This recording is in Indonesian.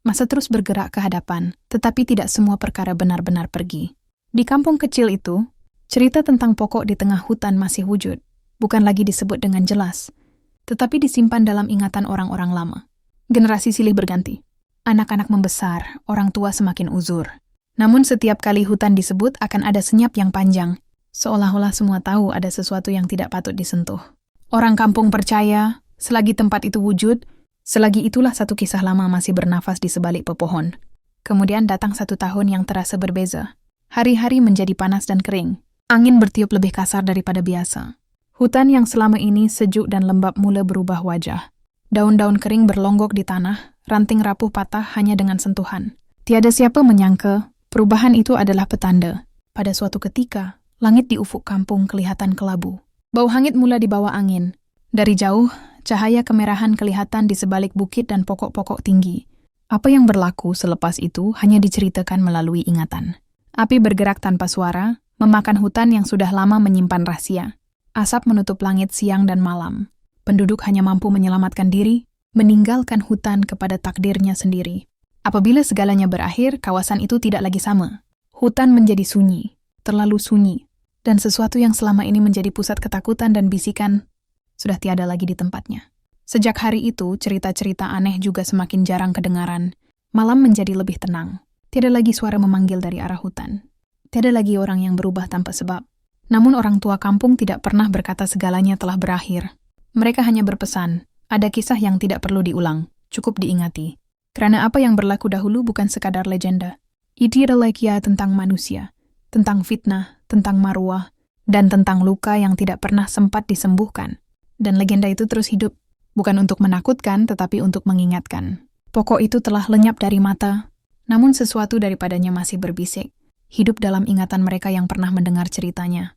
Masa terus bergerak ke hadapan, tetapi tidak semua perkara benar-benar pergi. Di kampung kecil itu, cerita tentang pokok di tengah hutan masih wujud, bukan lagi disebut dengan jelas, tetapi disimpan dalam ingatan orang-orang lama. Generasi silih berganti. Anak-anak membesar, orang tua semakin uzur. Namun setiap kali hutan disebut akan ada senyap yang panjang, seolah-olah semua tahu ada sesuatu yang tidak patut disentuh. Orang kampung percaya, selagi tempat itu wujud, selagi itulah satu kisah lama masih bernafas di sebalik pepohon. Kemudian datang satu tahun yang terasa berbeza. Hari-hari menjadi panas dan kering. Angin bertiup lebih kasar daripada biasa. Hutan yang selama ini sejuk dan lembab mula berubah wajah. Daun-daun kering berlonggok di tanah, ranting rapuh patah hanya dengan sentuhan. Tiada siapa menyangka perubahan itu adalah petanda. Pada suatu ketika, langit di ufuk kampung kelihatan kelabu. Bau hangit mula dibawa angin. Dari jauh, cahaya kemerahan kelihatan di sebalik bukit dan pokok-pokok tinggi. Apa yang berlaku selepas itu hanya diceritakan melalui ingatan. Api bergerak tanpa suara, memakan hutan yang sudah lama menyimpan rahasia. Asap menutup langit siang dan malam. Penduduk hanya mampu menyelamatkan diri, meninggalkan hutan kepada takdirnya sendiri. Apabila segalanya berakhir, kawasan itu tidak lagi sama. Hutan menjadi sunyi, terlalu sunyi, dan sesuatu yang selama ini menjadi pusat ketakutan dan bisikan sudah tiada lagi di tempatnya. Sejak hari itu, cerita-cerita aneh juga semakin jarang kedengaran. Malam menjadi lebih tenang. Tiada lagi suara memanggil dari arah hutan. Tiada lagi orang yang berubah tanpa sebab. Namun orang tua kampung tidak pernah berkata segalanya telah berakhir. Mereka hanya berpesan, ada kisah yang tidak perlu diulang, cukup diingati. Karena apa yang berlaku dahulu bukan sekadar legenda. Itu adalah kisah tentang manusia, tentang fitnah, tentang marwah, dan tentang luka yang tidak pernah sempat disembuhkan. Dan legenda itu terus hidup, bukan untuk menakutkan tetapi untuk mengingatkan. Pokok itu telah lenyap dari mata, namun sesuatu daripadanya masih berbisik, hidup dalam ingatan mereka yang pernah mendengar ceritanya.